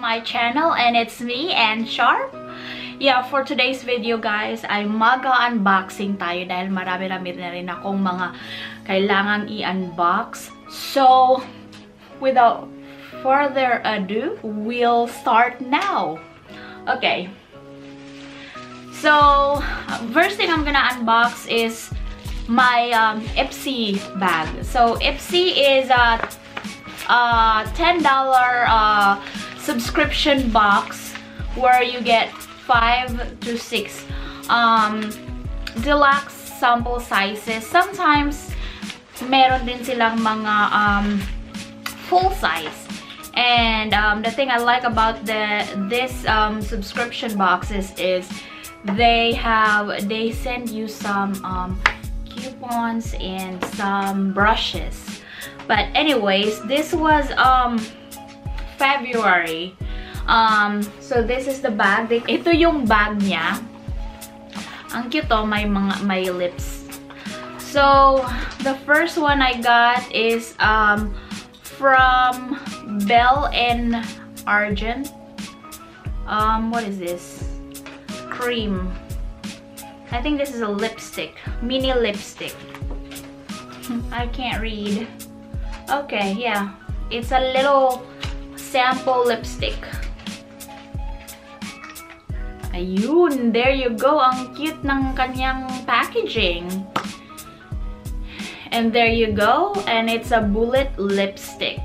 my channel, and it's me, and Sharp. Yeah, for today's video guys, ay mag-unboxing tayo dahil marami-rami na rin akong mga kailangang i-unbox. So, without further ado, we'll start now. Okay. So, first thing I'm gonna unbox is my IPSY bag. So, IPSY is a $10 subscription box where you get 5 to 6 deluxe sample sizes. Sometimes meron din silang mga full size. And the thing I like about this subscription boxes is they send you some coupons and some brushes. But anyways, this was February. So this is the bag. Ito yung bag niya. Ang cute to, may lips. So the first one I got is from Bell and Argent. What is this? Cream. I think this is a lipstick. Mini lipstick. I can't read. Okay, yeah. It's a little sample lipstick. Ayun, there you go. Ang cute ng kanyang packaging. And there you go. And it's a bullet lipstick.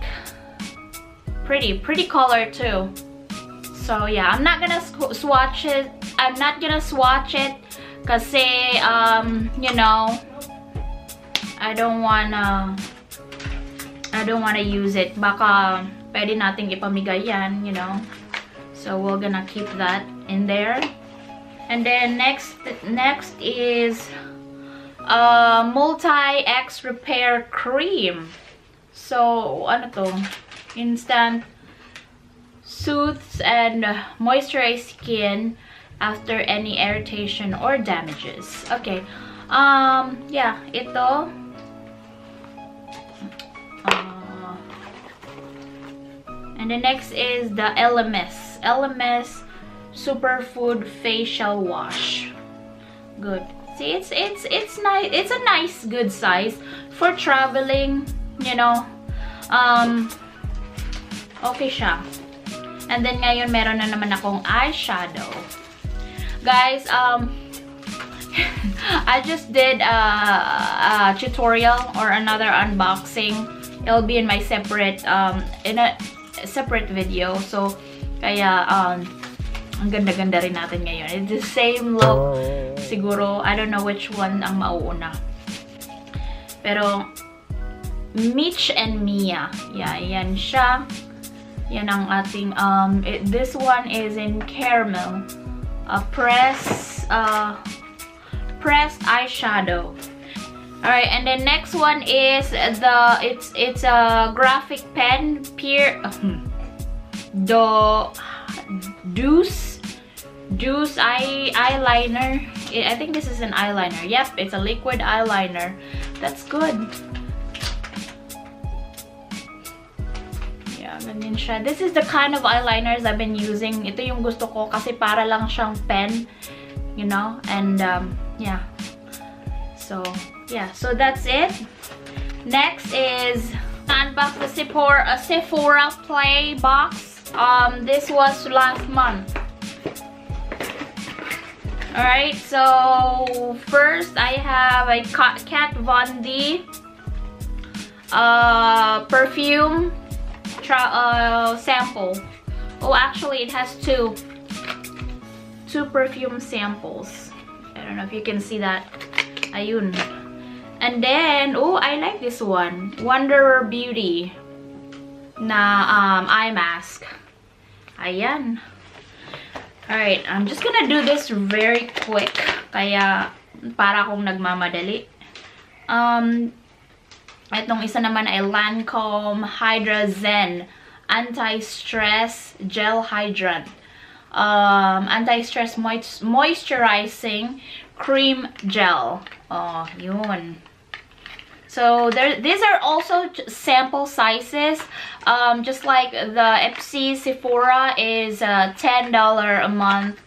Pretty color too. So yeah, I'm not gonna swatch it. I'm not gonna swatch it kasi you know, I don't wanna use it. Baka pwede nating ipamigay yan, you know. So we're gonna keep that in there. And then next is multi-X repair cream. So ano to? Instant soothes and moisturize skin after any irritation or damages. Okay. Yeah, ito. And the next is the LMS Superfood Facial Wash. Good. See, it's nice. It's a nice, good size for traveling. You know, okay siya. And then ngayon meron na naman akong eyeshadow. Guys, I just did a tutorial or another unboxing. It'll be in my separate separate video. So kaya ang ganda-ganda rin natin ngayon. It's the same look. Siguro, I don't know which one ang mauuna. Pero Mitch and Mia. Yeah, yan siya. Yan ang ating this one is in caramel. Pressed eyeshadow. Alright, and then next one is it's a graphic pen Deuce eyeliner. I think this is an eyeliner. Yep, it's a liquid eyeliner. That's good. Yeah, ganyan siya. This is the kind of eyeliners I've been using. Ito yung gusto ko kasi para lang siyang pen, you know, and yeah. So yeah, so that's it. Next is unbox the Sephora Play box. This was last month. Alright, so first I have a Kat Von D perfume sample. Oh, actually it has two perfume samples. I don't know if you can see that. Ayun. And then, oh, I like this one. Wanderer Beauty na eye mask. Ayan. Alright, I'm just gonna do this very quick. Kaya, para akong nagmamadali. Itong isa naman ay Lancome Hydra Zen Anti-Stress Gel Hydrant. Anti-Stress Moisturizing Cream Gel. Oh, yun. So these are also sample sizes. Just like the IPSY Sephora is $10 a month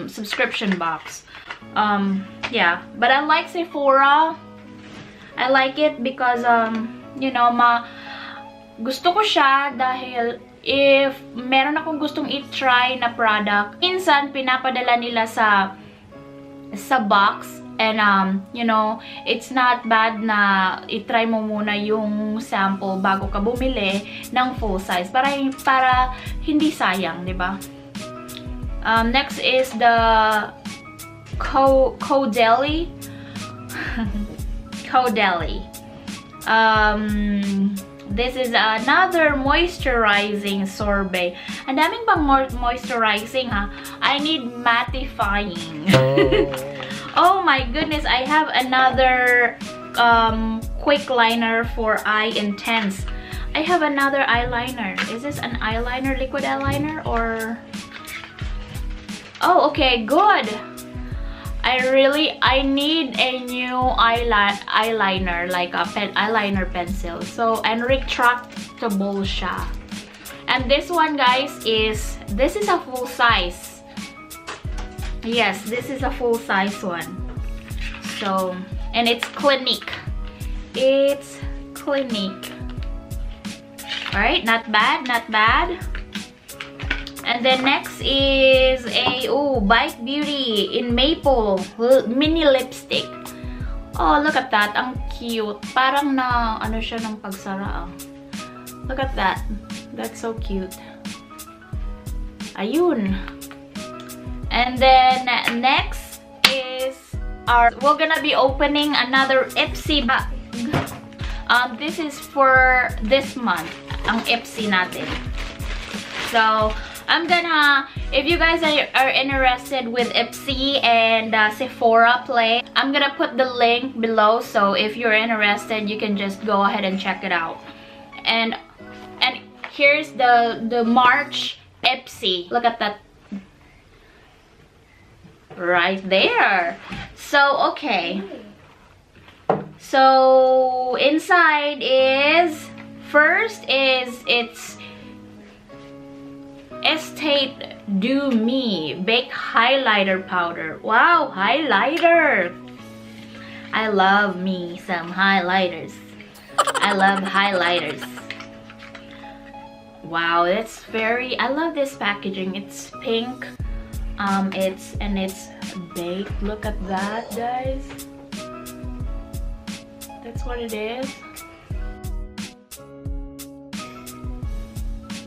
subscription box. Yeah, but I like Sephora. I like it because you know, gusto ko siya dahil if meron akong gustong i-try na product, minsan pinapadala nila sa box. And you know, it's not bad na i-try mo muna yung sample bago ka bumili ng full size para hindi sayang, 'di ba? Next is the Caudalie. Caudalie. This is another moisturizing sorbet. Ang daming pang moisturizing, ha. I need mattifying. Oh my goodness, I have another quick liner for Eye Intense. I have another eyeliner. Is this an eyeliner, liquid eyeliner, or... Oh, okay, good. I need a new eyeliner, like a eyeliner pencil. So, and retractable siya. And this one, guys, this is a full size. Yes, this is a full size one. So, and it's Clinique. It's Clinique. Alright, not bad, not bad. And then next is a Bite Beauty in Maple mini lipstick. Oh, look at that. Ang cute. Parang na ano siya ng pagsara. Look at that. That's so cute. Ayun. And then next is we're gonna be opening another IPSY bag. This is for this month. Ang IPSY natin. So, I'm gonna, if you guys are interested with IPSY and Sephora Play, I'm gonna put the link below, so if you're interested, you can just go ahead and check it out. And here's the March IPSY. Look at that. Right there. So, okay. So, inside is, first is, it's Estate Do Me Baked Highlighter Powder. Wow, highlighter! I love me some highlighters. I love highlighters. Wow, that's very... I love this packaging. It's pink. It's baked. Look at that, guys. That's what it is.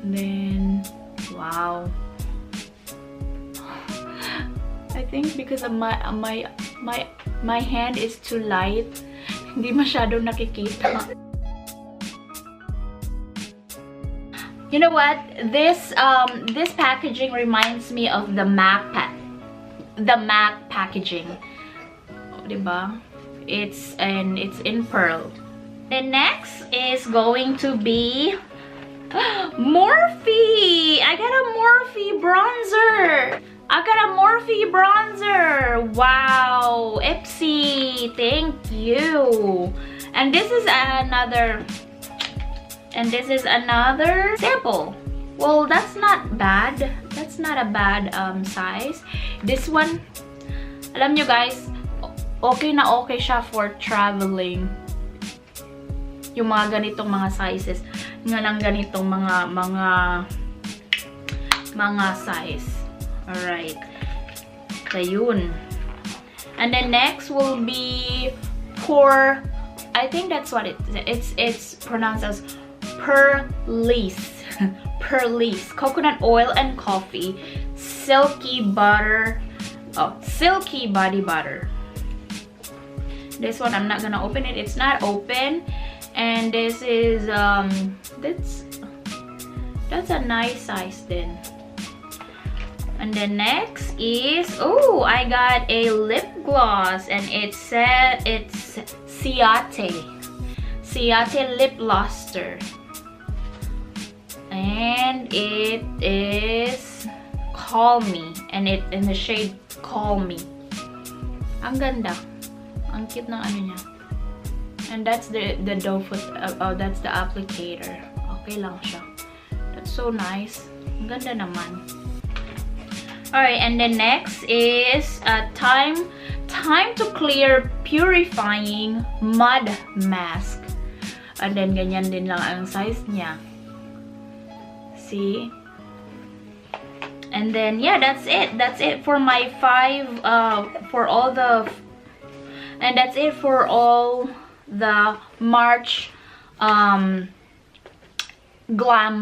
And then... Wow. I think because of my hand is too light, hindi masyado nakikita. You know what? This packaging reminds me of the MAC packaging. Oh, diba? It's in pearl. The next is going to be Morphe! I got a Morphe bronzer! Wow! IPSY! Thank you! And this is another sample. Well, that's not bad. That's not a bad size. This one, alam nyo guys, okay na okay siya for traveling. Yung mga ganitong mga sizes. Nga lang ganitong mga size. Alright. So, yun. And then next will be I think that's what it's pronounced as Perlice. Perlice. Coconut oil and coffee. Silky butter. Oh, silky body butter. This one, I'm not gonna open it. It's not open. And this is that's a nice size then. And then next is, oh, I got a lip gloss, and it's Ciate lip luster, and it is Call Me, and it in the shade Call Me. Ang ganda, ang cute ng ano niya. And that's the doe foot, that's the applicator. Okay lang siya. That's so nice. Ang ganda naman. Alright, and then next is time to clear purifying mud mask. And then ganyan din lang ang size niya. See? And then yeah, that's it. That's it for my 5 for all the, and that's it for all the March glam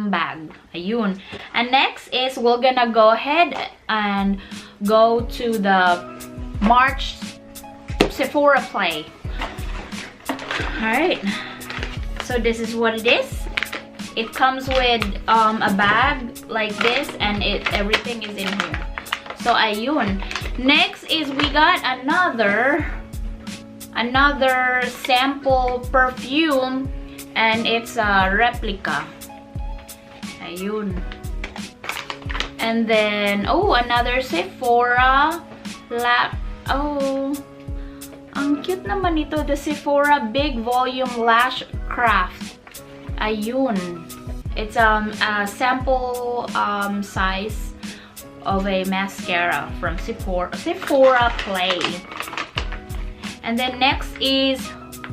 bag. Ayun. And next is we're gonna go ahead and go to the March Sephora play. Alright. So this is what it is. It comes with a bag like this, and everything is in here. So ayun. Next is we got another sample perfume, and it's a replica. Ayun. And then another Sephora ang cute naman ito, the Sephora Big Volume Lash Craft. Ayun. It's a sample size of a mascara from Sephora Play. And then next is,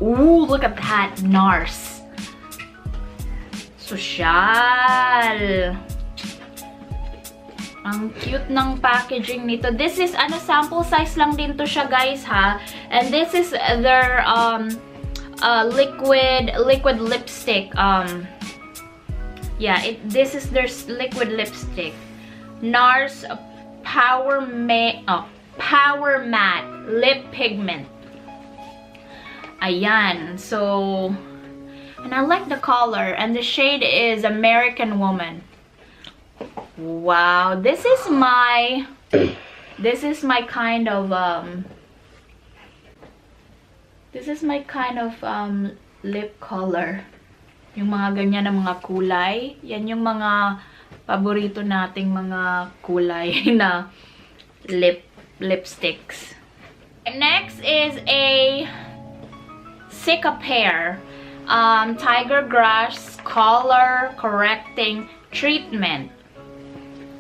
ooh, look at that, NARS. Social. Ang cute ng packaging nito. This is sample size lang din to siya, guys, ha. And this is their liquid lipstick. Yeah, this is their liquid lipstick. NARS Power Matte Lip Pigment. Ayan. So, and I like the color, and the shade is American Woman. Wow, this is my kind of lip color. Yung mga ganyan na mga kulay, yan yung mga paborito nating mga kulay na lipsticks. Next is a Cicapair Tiger Grass Color Correcting Treatment.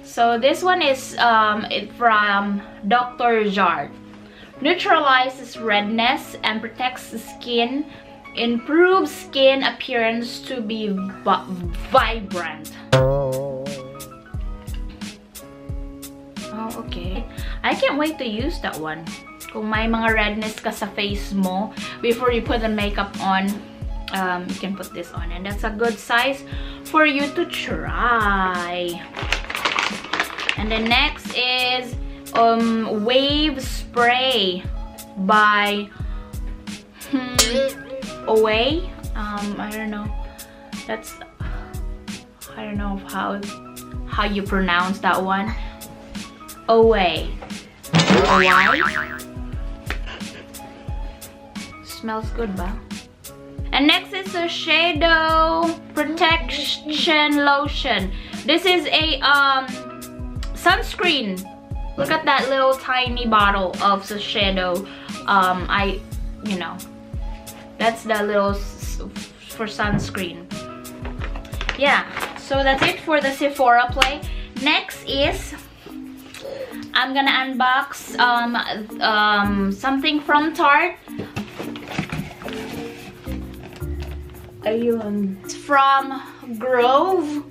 So this one is from Dr. Jart. Neutralizes redness and protects the skin. Improves skin appearance to be vibrant. Oh, okay. I can't wait to use that one. Kung may mga redness ka sa face mo, before you put the makeup on, you can put this on. And that's a good size for you to try. And the next is Wave Spray by Away. I don't know. I don't know how you pronounce that one. Away. Smells good, ba? And next is the Shadow Protection Lotion. This is a sunscreen. Look at that little tiny bottle of the shadow. That's the little for sunscreen. Yeah, so that's it for the Sephora play. Next is I'm gonna unbox something from Tarte. Ayun. It's from Grove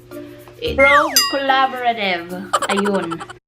Collaborative. Ayun.